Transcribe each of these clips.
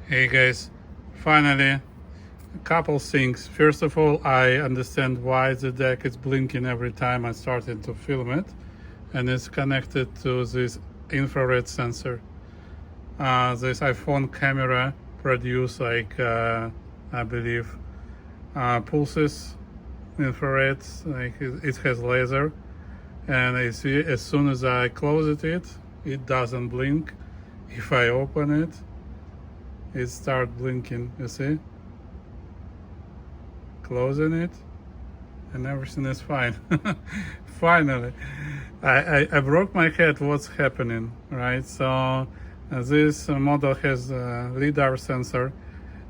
Hey guys, finally, a couple things. First of all, I understand why the deck is blinking every time I started to film it, and it's connected to this infrared sensor. This iPhone camera produce I believe, pulses, infrared, like it has laser, and I see as soon as I close it doesn't blink. If I open it starts blinking, you see? Closing it, and everything is fine. Finally, I broke my head what's happening, right? So this model has a lidar sensor,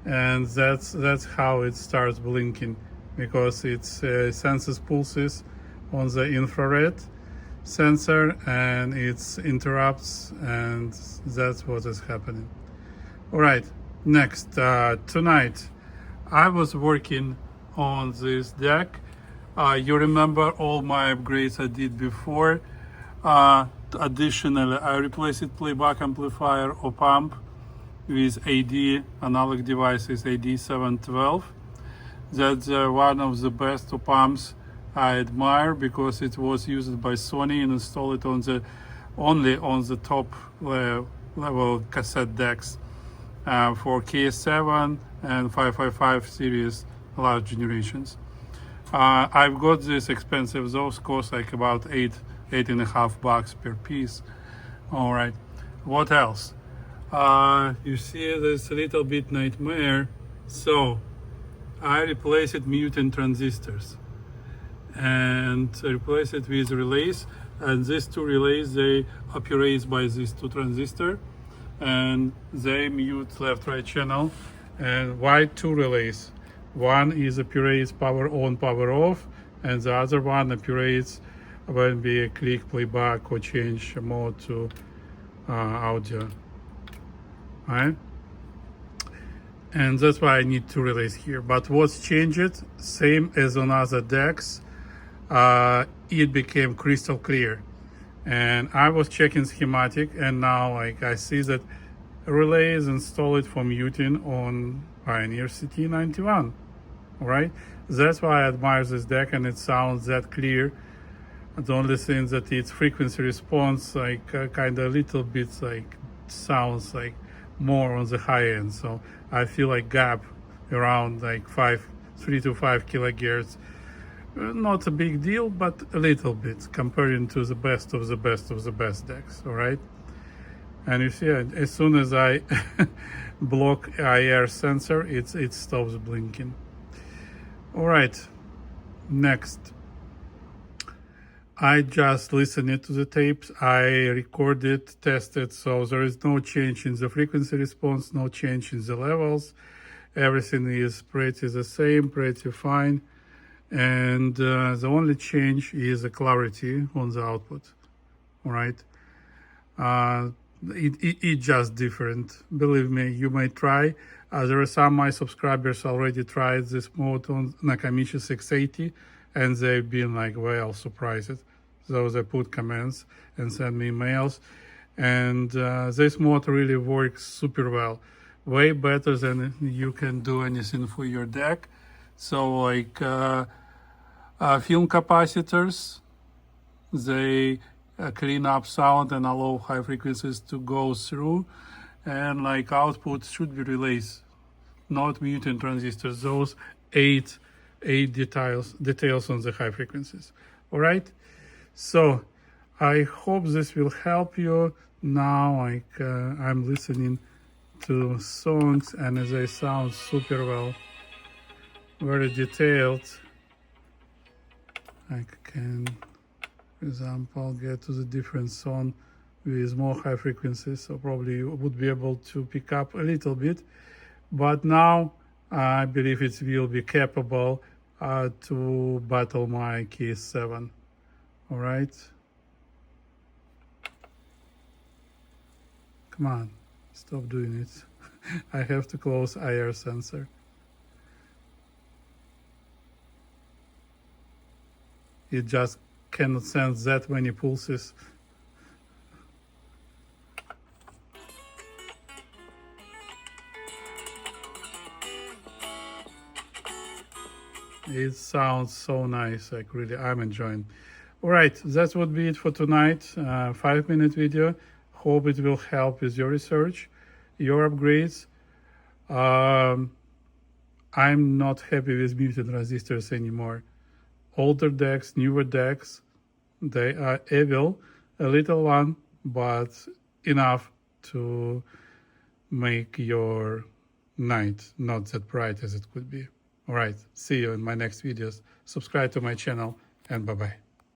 and that's how it starts blinking, because it senses pulses on the infrared sensor and it interrupts, and that's what is happening. All right, next, tonight I was working on this deck. You remember all my upgrades I did before. Additionally, I replaced Playback amplifier OpAmp with Analog Devices AD712. That's one of the best OpAmps I admire, because it was used by Sony and installed it only on the top level cassette decks for KA7 and 555 series large generations. I've got this expensive. Those cost like about $8.5 per piece. All right. What else? You see this little bit nightmare. So I replaced mutant transistors and replace it with relays. And these two relays, they operate by these two transistors, and they mute left-right channel. And why two relays? One is operates power on, power off, and the other one operates when we click playback or change mode to audio. Right? And that's why I need two relays here. But what's changed? Same as on other decks. It became crystal clear. And I was checking schematic, and now I see that relay is installed for muting on Pioneer CT91. All right, that's why I admire this deck, and it sounds that clear. The only thing that its frequency response kind of a little bit sounds like more on the high end. So I feel like gap around 3 to 5 kilohertz. Not a big deal, but a little bit comparing to the best of the best of the best decks. All right, and you see, as soon as I block IR sensor, it stops blinking. All right, next, I just listened to the tapes. I recorded, tested, so there is no change in the frequency response, no change in the levels. Everything is pretty the same, pretty fine. And the only change is the clarity on the output. All right, it's just different. Believe me, you may try. There are some of my subscribers already tried this mode on Nakamichi 680, and they've been well surprised. So they put comments and send me emails, and this mode really works super well, way better than you can do anything for your deck. So film capacitors, they clean up sound and allow high frequencies to go through, and output should be relays, not mutant transistors. Those eight details on the high frequencies. All right, so I hope this will help you. Now I'm listening to songs, and they sound super well, very detailed. I can, for example, get to the different song with more high frequencies, so probably you would be able to pick up a little bit. But now I believe it will be capable to battle my KA7. All right. Come on, stop doing it. I have to close IR sensor. It just cannot sense that many pulses. It sounds so nice. Like really, I'm enjoying. All right, that would be it for tonight. 5-minute video. Hope it will help with your research, your upgrades. I'm not happy with muted transistors anymore. Older decks, newer decks, they are evil. A little one, but enough to make your night not that bright as it could be. All right, see you in my next videos. Subscribe to my channel, and bye-bye.